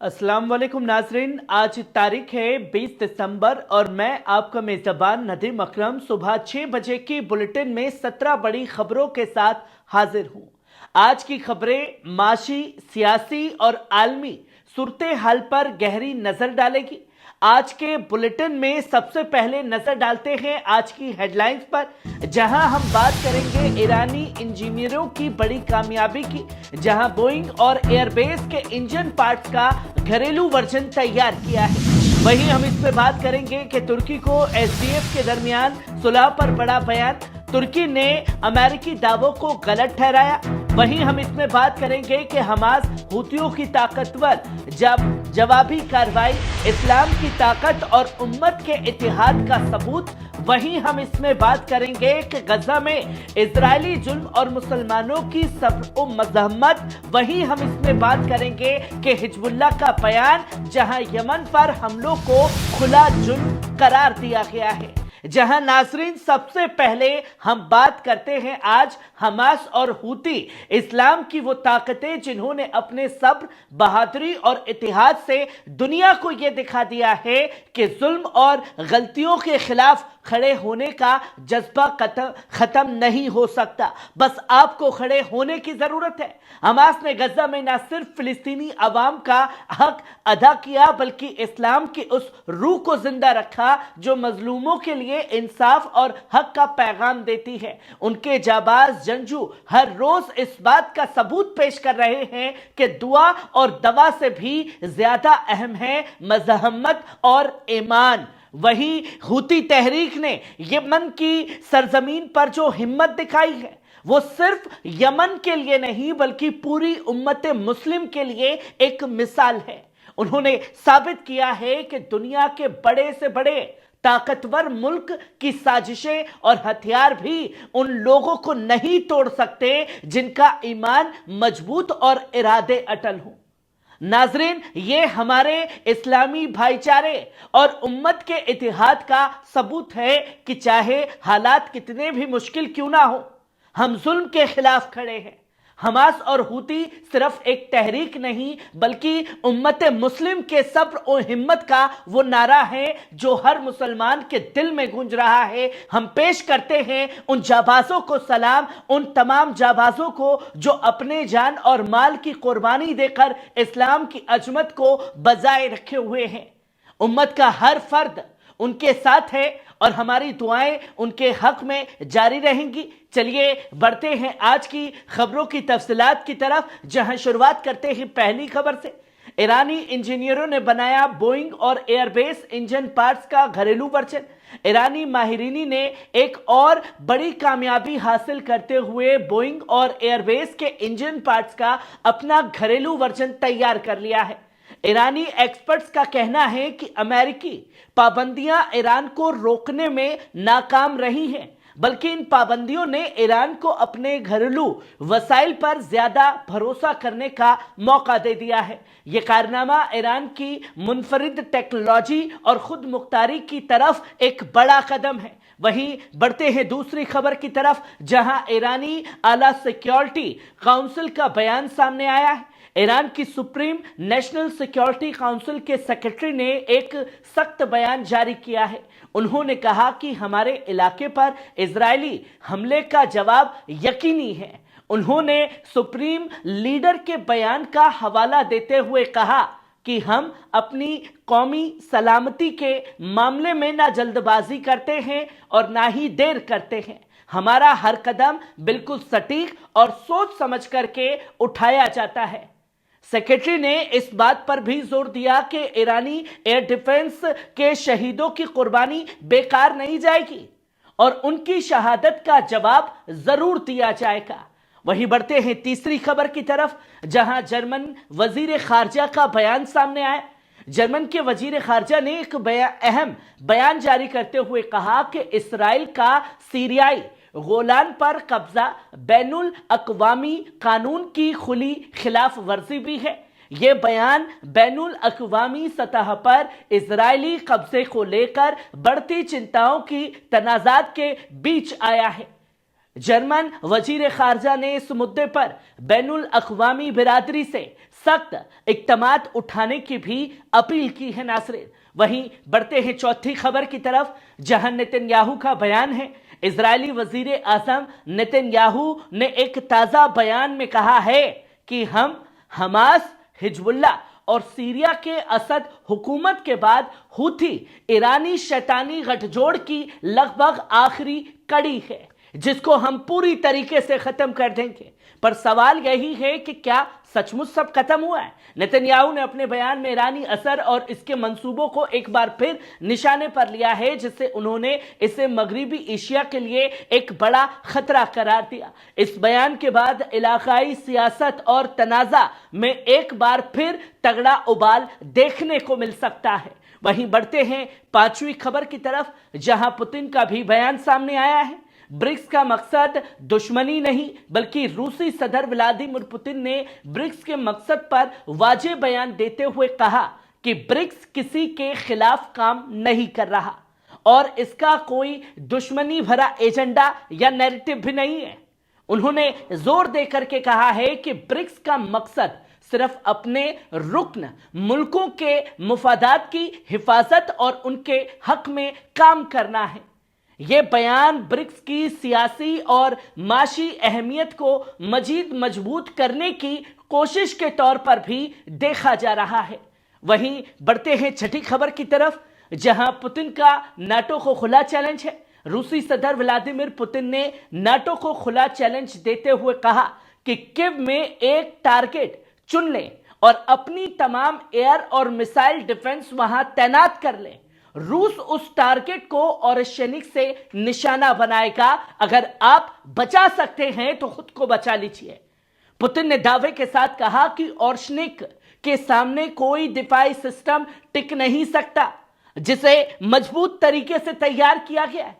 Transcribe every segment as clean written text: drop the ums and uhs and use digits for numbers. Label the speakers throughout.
Speaker 1: अस्सलाम वालेकुम नाजरीन। आज तारीख है 20 दिसंबर और मैं आपका मेज़बान नदीम अकरम सुबह 6 बजे की बुलेटिन में 17 बड़ी खबरों के साथ हाजिर हूँ। आज की खबरें माशी, सियासी और आलमी सूरत हाल पर गहरी नजर डालेगी। आज के बुलेटिन में सबसे पहले नजर डालते हैं आज की हेडलाइंस पर, जहां हम बात करेंगे ईरानी इंजीनियरों की बड़ी कामयाबी की, जहां बोइंग और एयरबेस के इंजन पार्ट्स का घरेलू वर्जन तैयार किया है। वहीं हम इस पे बात करेंगे कि तुर्की को एसडीएफ के दरमियान सुलह पर बड़ा बयान, तुर्की ने अमेरिकी दावों को गलत ठहराया। वहीं हम इसमें बात करेंगे कि हमास हुतियों की ताकतवर जवाबी कार्रवाई, इस्लाम की ताकत और उम्मत के इत्तेहाद का सबूत। वहीं हम इसमें बात करेंगे कि गजा में इजरायली जुल्म और मुसलमानों की सब्र और मज़हमत। वहीं हम इसमें बात करेंगे कि हिजबुल्लाह का बयान, जहां यमन पर हमलों को खुला जुल्म करार दिया गया है। जहां नाजरीन सबसे पहले हम बात करते हैं आज हमास और हूती, इस्लाम की वो ताकतें जिन्होंने अपने सब्र, बहादुरी और इतिहाद से दुनिया को ये दिखा दिया है कि जुल्म और गलतियों के खिलाफ खड़े होने का जज्बा खत्म नहीं हो सकता, बस आपको खड़े होने की जरूरत है। हमास ने गजा में न सिर्फ फिलिस्तीनी अवाम का हक अदा किया, बल्कि इस्लाम की उस रूह को जिंदा रखा जो मजलूमों के लिए इंसाफ और हक का पैगाम देती है। उनके जाबाज जंगजू हर रोज इस बात का सबूत पेश कर रहे हैं कि दुआ और दवा से भी ज्यादा अहम है मज़हमत और ईमान। वहीं हूती तहरीक ने यमन की सरजमीन पर जो हिम्मत दिखाई है, वो सिर्फ यमन के लिए नहीं बल्कि पूरी उम्मत मुस्लिम के लिए एक मिसाल है। उन्होंने साबित किया है कि दुनिया के बड़े से बड़े ताकतवर मुल्क की साजिशें और हथियार भी उन लोगों को नहीं तोड़ सकते जिनका ईमान मजबूत और इरादे अटल हों। नाजरीन, ये हमारे इस्लामी भाईचारे और उम्मत के इतिहाद का सबूत है कि चाहे हालात कितने भी मुश्किल क्यों ना हो, हम जुल्म के खिलाफ खड़े हैं। हमास और हूती सिर्फ एक तहरीक नहीं बल्कि उम्मत मुस्लिम के सब्र और हिम्मत का वो नारा है जो हर मुसलमान के दिल में गूंज रहा है। हम पेश करते हैं उन जाबाजों को सलाम, उन तमाम जाबाजों को जो अपने जान और माल की कुर्बानी देकर इस्लाम की अजमत को बजाय रखे हुए हैं। उम्मत का हर फर्द उनके साथ है और हमारी दुआएं उनके हक में जारी रहेंगी। चलिए बढ़ते हैं आज की खबरों की तफसीलात की तरफ, जहां शुरुआत करते हैं पहली खबर से। ईरानी इंजीनियरों ने बनाया बोइंग और एयरबेस इंजन पार्ट्स का घरेलू वर्जन। ईरानी माहिरीनी ने एक और बड़ी कामयाबी हासिल करते हुए बोइंग और एयरबेस के इंजन पार्ट्स का अपना घरेलू वर्जन तैयार कर लिया है। ईरानी एक्सपर्ट्स का कहना है कि अमेरिकी पाबंदियां ईरान को रोकने में नाकाम रही हैं, बल्कि इन पाबंदियों ने ईरान को अपने घरेलू वसाइल पर ज्यादा भरोसा करने का मौका दे दिया है। यह कारनामा ईरान की मुनफरिद टेक्नोलॉजी और खुद मुख्तारी की तरफ एक बड़ा कदम है। वहीं बढ़ते हैं दूसरी खबर की तरफ, जहां ईरानी आला सिक्योरिटी काउंसिल का बयान सामने आया है। ईरान की सुप्रीम नेशनल सिक्योरिटी काउंसिल के सेक्रेटरी ने एक सख्त बयान जारी किया है। उन्होंने कहा कि हमारे इलाके पर इजरायली हमले का जवाब यकीनी है। उन्होंने सुप्रीम लीडर के बयान का हवाला देते हुए कहा कि हम अपनी कौमी सलामती के मामले में ना जल्दबाजी करते हैं और ना ही देर करते हैं। हमारा हर कदम बिल्कुल सटीक और सोच समझ करके उठाया जाता है। सेक्रेटरी ने इस बात पर भी जोर दिया कि ईरानी एयर डिफेंस के शहीदों की कुर्बानी बेकार नहीं जाएगी और उनकी शहादत का जवाब जरूर दिया जाएगा। वहीं बढ़ते हैं तीसरी खबर की तरफ, जहां जर्मन वजीर खारजा का बयान सामने आया। जर्मन के वजीर खारजा ने एक अहम बयान जारी करते हुए कहा कि इसराइल का सीरियाई गोलान पर कब्जा बैनुल अक़वामी कानून की खुली खिलाफ वर्जी भी है। यह बयान बैनुल अक़वामी सतह पर इजरायली कब्जे को लेकर बढ़ती चिंताओं की तनाज़ात के बीच आया है। जर्मन वजीर खारजा ने इस मुद्दे पर बैनुल अक़वामी बिरादरी से सख्त इक़दामात उठाने की भी अपील की है। नाज़रीन, वहीं बढ़ते हैं चौथी खबर की तरफ, जहां नेतन्याहू का बयान है। इजरायली वजीर आज़म नेतन्याहू ने एक ताज़ा बयान में कहा है कि हम हमास, हिजबुल्लाह और सीरिया के असद हुकूमत के बाद हूथी ईरानी शैतानी गठजोड़ की लगभग आखिरी कड़ी है, जिसको हम पूरी तरीके से खत्म कर देंगे। पर सवाल यही है कि क्या सचमुच सब खत्म हुआ है? नेतन्याहू ने अपने बयान में ईरानी असर और इसके मंसूबों को एक बार फिर निशाने पर लिया है, जिससे उन्होंने इसे मगरिबी एशिया के लिए एक बड़ा खतरा करार दिया। इस बयान के बाद इलाकाई सियासत और तनाज़ा में एक बार फिर तगड़ा उबाल देखने को मिल सकता है। वहीं बढ़ते हैं पांचवी खबर की तरफ, जहां पुतिन का भी बयान सामने आया है। ब्रिक्स का मकसद दुश्मनी नहीं, बल्कि रूसी सदर व्लादिमीर पुतिन ने ब्रिक्स के मकसद पर वाजे बयान देते हुए कहा कि ब्रिक्स किसी के खिलाफ काम नहीं कर रहा और इसका कोई दुश्मनी भरा एजेंडा या नैरेटिव भी नहीं है। उन्होंने जोर देकर के कहा है कि ब्रिक्स का मकसद सिर्फ अपने रुकन मुल्कों के मुफादात की हिफाजत और उनके हक में काम करना है। यह बयान ब्रिक्स की सियासी और माशी अहमियत को मजीद मजबूत करने की कोशिश के तौर पर भी देखा जा रहा है। वहीं बढ़ते हैं छठी खबर की तरफ, जहां पुतिन का नाटो को खुला चैलेंज है। रूसी सदर व्लादिमीर पुतिन ने नाटो को खुला चैलेंज देते हुए कहा कि कीव में एक टारगेट चुन लें और अपनी तमाम एयर और मिसाइल डिफेंस वहां तैनात कर लें। रूस उस टारगेट को ओरेशनिक से निशाना बनाएगा। अगर आप बचा सकते हैं तो खुद को बचा लीजिए। पुतिन ने दावे के साथ कहा कि ओरेशनिक के सामने कोई दिफाई सिस्टम टिक नहीं सकता, जिसे मजबूत तरीके से तैयार किया गया है।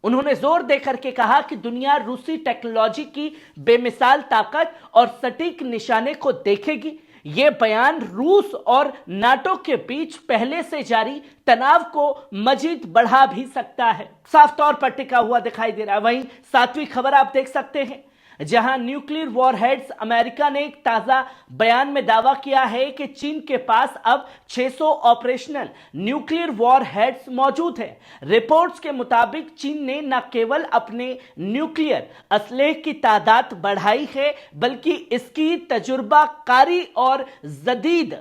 Speaker 1: उन्होंने जोर देकर के कहा कि दुनिया रूसी टेक्नोलॉजी की बेमिसाल ताकत और सटीक निशाने को देखेगी। यह बयान रूस और नाटो के बीच पहले से जारी तनाव को मजीद बढ़ा भी सकता है, साफ तौर पर टिका हुआ दिखाई दे रहा है। वहीं सातवीं खबर आप देख सकते हैं, जहां न्यूक्लियर वॉरहेड्स, अमेरिका ने एक ताजा बयान में दावा किया है कि चीन के पास अब 600 ऑपरेशनल न्यूक्लियर वॉरहेड्स मौजूद है। रिपोर्ट्स के मुताबिक चीन ने न केवल अपने न्यूक्लियर असलहे की तादाद बढ़ाई है, बल्कि इसकी तजुर्बाकारी और जदीद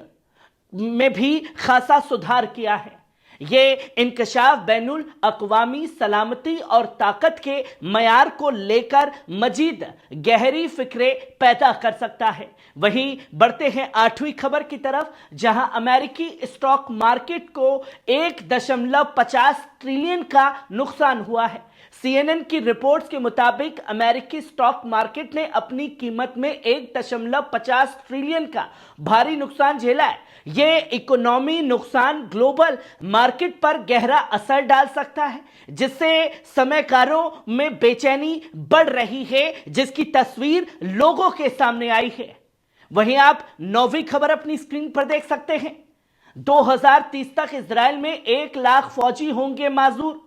Speaker 1: में भी खासा सुधार किया है। ये इंकशाफ बैनुल अक़वामी सलामती और ताकत के मयार को लेकर मजीद गहरी फिक्रे पैदा कर सकता है। वहीं बढ़ते हैं आठवीं खबर की तरफ, जहां अमेरिकी स्टॉक मार्केट को 1.50 ट्रिलियन का नुकसान हुआ है। CNN की रिपोर्ट्स के मुताबिक अमेरिकी स्टॉक मार्केट ने अपनी कीमत में 1.50 ट्रिलियन का भारी नुकसान झेला है। यह इकोनॉमी नुकसान ग्लोबल मार्केट पर गहरा असर डाल सकता है, जिससे सरमायाकारों में बेचैनी बढ़ रही है, जिसकी तस्वीर लोगों के सामने आई है। वहीं आप नौवीं खबर अपनी स्क्रीन पर देख सकते हैं। 2030 तक इजराइल में 1 लाख फौजी होंगे माजूर।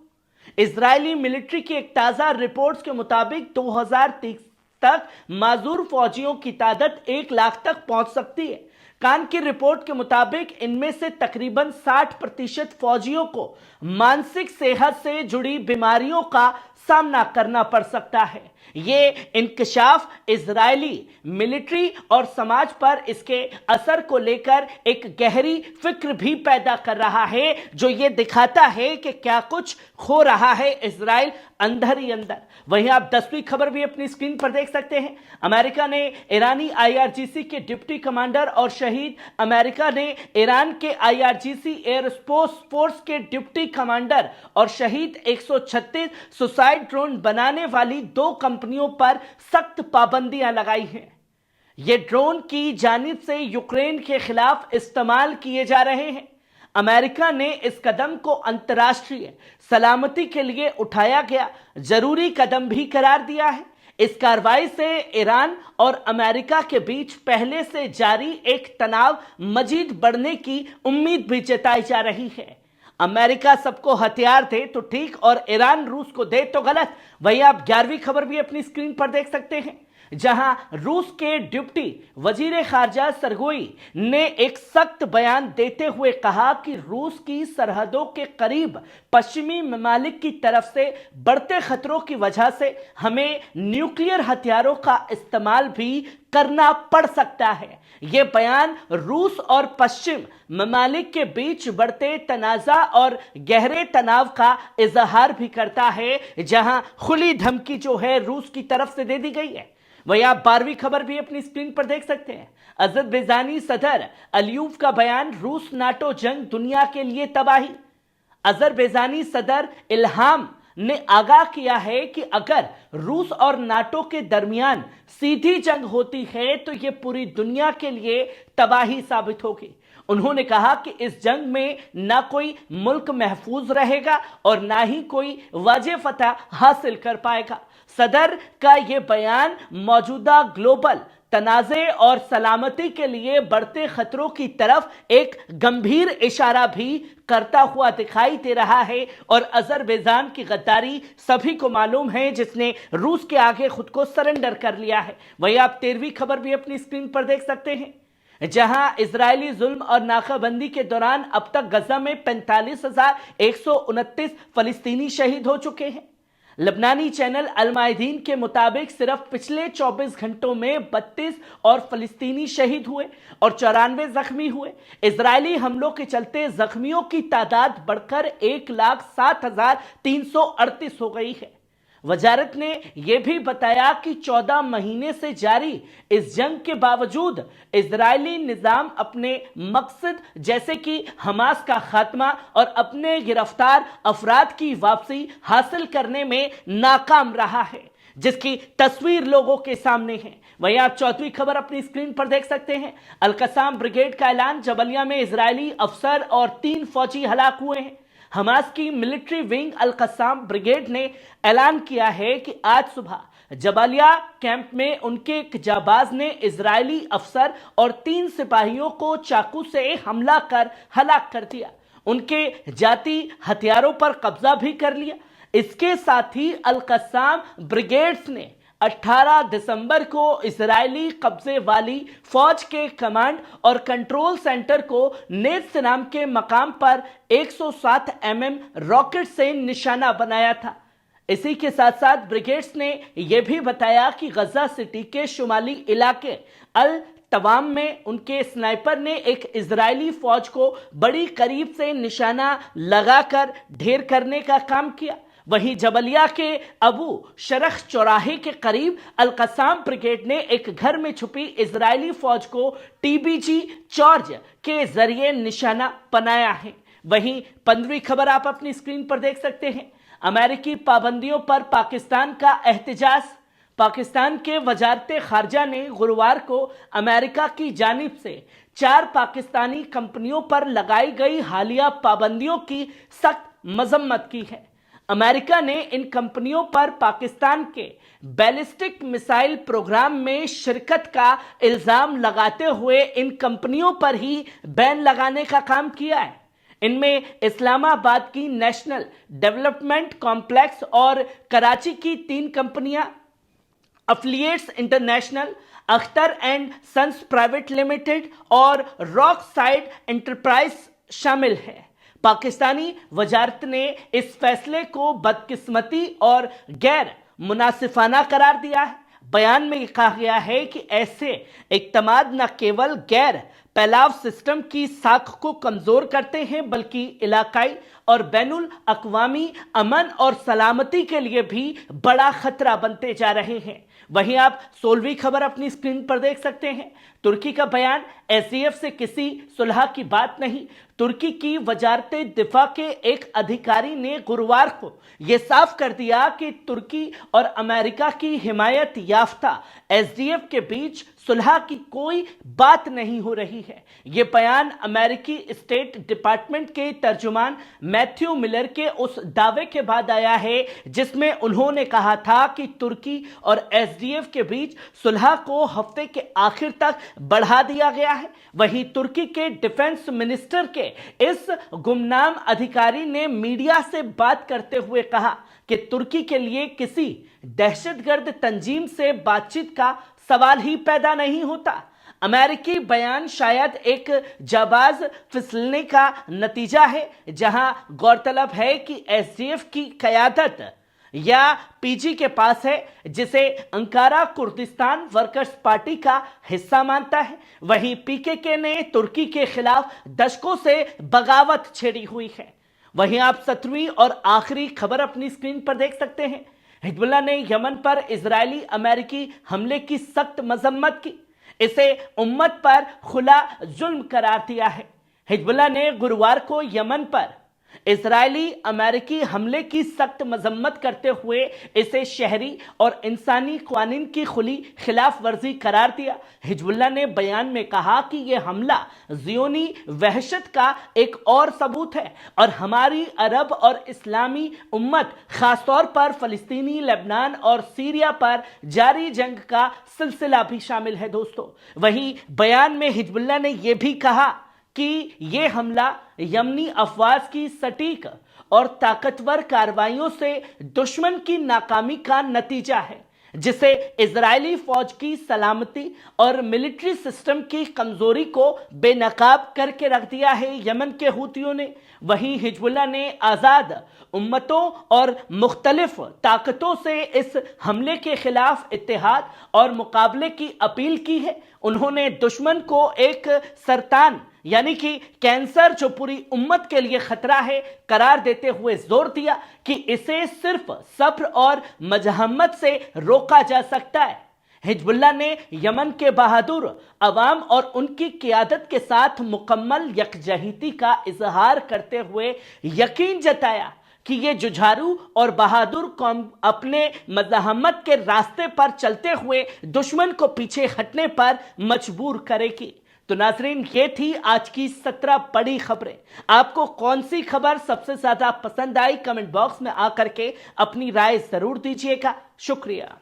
Speaker 1: इजरायली मिलिट्री की एक ताजा रिपोर्ट्स के मुताबिक 2030 तक माजूर फौजियों की तादाद 1 लाख तक पहुंच सकती है। कान की रिपोर्ट के मुताबिक इनमें से तकरीबन 60% फौजियों को मानसिक सेहत से जुड़ी बीमारियों का सामना करना पड़ सकता है। ये इंकशाफ इजरायली मिलिट्री और समाज पर इसके असर को लेकर एक गहरी फिक्र भी पैदा कर रहा है, जो ये दिखाता है कि क्या कुछ हो रहा है इजराइल अंदर ही अंदर। वहीं आप 10वीं खबर भी अपनी स्क्रीन पर देख सकते हैं। अमेरिका ने ईरानी IRGC के डिप्टी कमांडर और शहीद अमेरिका ने ईरान के IRGC एयरस्पेस फोर्स के डिप्टी कमांडर और शहीद 136 सुसाइड ड्रोन बनाने वाली 2 कंपनियों पर सख्त पाबंदियां लगाई हैं। ये ड्रोन की जानिब से यूक्रेन के खिलाफ इस्तेमाल किए जा रहे हैं। अमेरिका ने इस कदम को अंतर्राष्ट्रीय सलामती के लिए उठाया गया जरूरी कदम भी करार दिया है। इस कार्रवाई से ईरान और अमेरिका के बीच पहले से जारी एक तनाव मजीद बढ़ने की उम्मीद भी जताई जा रही है। अमेरिका सबको हथियार दे तो ठीक और ईरान रूस को दे तो गलत। वहीं आप 11वीं खबर भी अपनी स्क्रीन पर देख सकते हैं, जहां रूस के डिप्टी वजीर खारजा सरगोई ने एक सख्त बयान देते हुए कहा कि रूस की सरहदों के करीब पश्चिमी ममालिक की तरफ से बढ़ते खतरों की वजह से हमें न्यूक्लियर हथियारों का इस्तेमाल भी करना पड़ सकता है। यह बयान रूस और पश्चिम ममालिक के बीच बढ़ते तनाज़ा और गहरे तनाव का इजहार भी करता है, जहां खुली धमकी जो है रूस की तरफ से दे दी गई है। वही आप 12वीं खबर भी अपनी स्क्रीन पर देख सकते हैं। अज़रबैजानी सदर अलियूव का बयान, रूस नाटो जंग दुनिया के लिए तबाही। अज़रबैजानी सदर इल्हाम ने आगाह किया है कि अगर रूस और नाटो के दरमियान सीधी जंग होती है तो यह पूरी दुनिया के लिए तबाही साबित होगी। उन्होंने कहा कि इस जंग में ना कोई मुल्क महफूज रहेगा और ना ही कोई वाजिब फतह हासिल कर पाएगा। सदर का यह बयान मौजूदा ग्लोबल तनाज़े और सलामती के लिए बढ़ते खतरों की तरफ एक गंभीर इशारा भी करता हुआ दिखाई दे रहा है और अज़रबैजान की गद्दारी सभी को मालूम है, जिसने रूस के आगे खुद को सरेंडर कर लिया है। वहीं आप 13वीं खबर भी अपनी स्क्रीन पर देख सकते हैं, जहां इजरायली जुल्म और नाकाबंदी के दौरान अब तक गजा में 45,129 फलस्तीनी शहीद हो चुके हैं। लबनानी चैनल अल मायदीन के मुताबिक सिर्फ पिछले 24 घंटों में 32 और फलस्तीनी शहीद हुए और 94 जख्मी हुए। इजरायली हमलों के चलते जख्मियों की तादाद बढ़कर 1,07,338 हो गई है। वजारत ने यह भी बताया कि 14 महीने से जारी इस जंग के बावजूद इजरायली निजाम अपने मकसद जैसे कि हमास का खात्मा और अपने गिरफ्तार अफराद की वापसी हासिल करने में नाकाम रहा है, जिसकी तस्वीर लोगों के सामने है। वहीं आप 14वीं खबर अपनी स्क्रीन पर देख सकते हैं। अल-कसाम ब्रिगेड का ऐलान, जबलिया में इजरायली अफसर और 3 फौजी हलाक हुए हैं। हमास की मिलिट्री विंग अल-कसाम ब्रिगेड ने ऐलान किया है कि आज सुबह जबालिया कैंप में उनके एक जाबाज ने इजरायली अफसर और 3 सिपाहियों को चाकू से हमला कर हलाक कर दिया, उनके जाती हथियारों पर कब्जा भी कर लिया। इसके साथ ही अल-कसाम ब्रिगेड्स ने 18 दिसंबर को इजरायली कब्जे वाली फौज के कमांड और कंट्रोल सेंटर को नेत्स नाम के मकाम पर 107 mm रॉकेट से निशाना बनाया था। इसी के साथ साथ ब्रिगेड्स ने यह भी बताया कि गजा सिटी के शुमाली इलाके अल तवाम में उनके स्नाइपर ने एक इजरायली फौज को बड़ी करीब से निशाना लगाकर ढेर करने का काम किया। वहीं जबलिया के अबू शरख चौराहे के करीब अल-कसाम ब्रिगेड ने एक घर में छुपी इजरायली फौज को टीबीजी चार्ज के जरिए निशाना बनाया है। वहीं 15वीं खबर आप अपनी स्क्रीन पर देख सकते हैं। अमेरिकी पाबंदियों पर पाकिस्तान का एहतजाज। पाकिस्तान के वजारत खारजा ने गुरुवार को अमेरिका की जानिब से 4 पाकिस्तानी कंपनियों पर लगाई गई हालिया पाबंदियों की सख्त मजम्मत की है। अमेरिका ने इन कंपनियों पर पाकिस्तान के बैलिस्टिक मिसाइल प्रोग्राम में शिरकत का इल्जाम लगाते हुए इन कंपनियों पर ही बैन लगाने का काम किया है। इनमें इस्लामाबाद की नेशनल डेवलपमेंट कॉम्प्लेक्स और कराची की 3 कंपनियां, affiliates international, Akhtar and sons private limited और रॉक साइड एंटरप्राइज शामिल है। पाकिस्तानी वजारत ने इस फैसले को बदकिस्मती और गैर मुनासिफाना करार दिया है। बयान में कहा गया है कि ऐसे इक़दाम न केवल गैर फैलाव सिस्टम की साख को कमजोर करते हैं, बल्कि इलाकाई और बैनुल अक़वामी अमन और सलामती के लिए भी बड़ा खतरा बनते जा रहे हैं। वहीं आप 16वीं खबर अपनी स्क्रीन पर देख सकते हैं। तुर्की का बयान, एसडीएफ से किसी सुलह की बात नहीं। तुर्की की वजारत दिफा के एक अधिकारी ने गुरुवार को यह साफ कर दिया कि तुर्की और अमेरिका की हिमायत याफ्ता एसडीएफ के बीच सुलह की कोई बात नहीं हो रही है। यह बयान अमेरिकी स्टेट डिपार्टमेंट के तर्जुमान मैथ्यू मिलर के उस दावे के बाद आया है जिसमें उन्होंने कहा था कि तुर्की और एसडीएफ के बीच सुलह को हफ्ते के आखिर तक बढ़ा दिया गया है। वहीं तुर्की के डिफेंस मिनिस्टर के इस गुमनाम अधिकारी ने मीडिया से बात करते हुए कहा कि तुर्की के लिए किसी दहशतगर्द तंजीम से बातचीत का सवाल ही पैदा नहीं होता। अमेरिकी बयान शायद एक जाबाज फिसलने का नतीजा है, जहां गौरतलब है कि एसडीएफ की क़यादत या पीजी के पास है, जिसे अंकारा कुर्दिस्तान वर्कर्स पार्टी का हिस्सा मानता है। वहीं पीकेके ने तुर्की के खिलाफ दशकों से बगावत छेड़ी हुई है। वहीं आप 17वीं और आखिरी खबर अपनी स्क्रीन पर देख सकते हैं। हिजबुल्लाह ने यमन पर इजरायली अमेरिकी हमले की सख्त मजम्मत की, इसे उम्मत पर खुला जुल्म करार दिया है। हिजबुल्लाह ने गुरुवार को यमन पर इजरायली अमेरिकी हमले की सख्त मजम्मत करते हुए इसे शहरी और इंसानी कानून की खुली खिलाफ वर्जी करार दिया। हिजबुल्लाह ने बयान में कहा कि यह हमला ज़ियोनी वहशत का एक और सबूत है और हमारी अरब और इस्लामी उम्मत खासतौर पर फ़लस्तीनी, लेबनान और सीरिया पर जारी जंग का सिलसिला भी शामिल है। दोस्तों, वहीं बयान में हिजबुल्लाह ने यह भी कहा कि यह हमला यमनी अफवाज की सटीक और ताकतवर कार्रवाइयों से दुश्मन की नाकामी का नतीजा है, जिसे इजरायली फौज की सलामती और मिलिट्री सिस्टम की कमजोरी को बेनकाब करके रख दिया है यमन के हूतियों ने। वहीं हिजबुल्लाह ने आज़ाद उम्मतों और मुख्तलिफ ताकतों से इस हमले के खिलाफ इत्तेहाद और मुकाबले की अपील की है। उन्होंने दुश्मन को एक सरतान यानी कि कैंसर जो पूरी उम्मत के लिए खतरा है करार देते हुए जोर दिया कि इसे सिर्फ सब्र और मजहमत से रोका जा सकता है। हिजबुल्लाह ने यमन के बहादुर अवाम और उनकी क़यादत के साथ मुकम्मल यकजहती का इजहार करते हुए यकीन जताया कि ये जुझारू और बहादुर कौम अपने मजहमत के रास्ते पर चलते हुए दुश्मन को पीछे हटने पर मजबूर करेगी। तो नाज़रीन, ये थी आज की 17 बड़ी खबरें। आपको कौन सी खबर सबसे ज्यादा पसंद आई? कमेंट बॉक्स में आकर के अपनी राय जरूर दीजिएगा। शुक्रिया।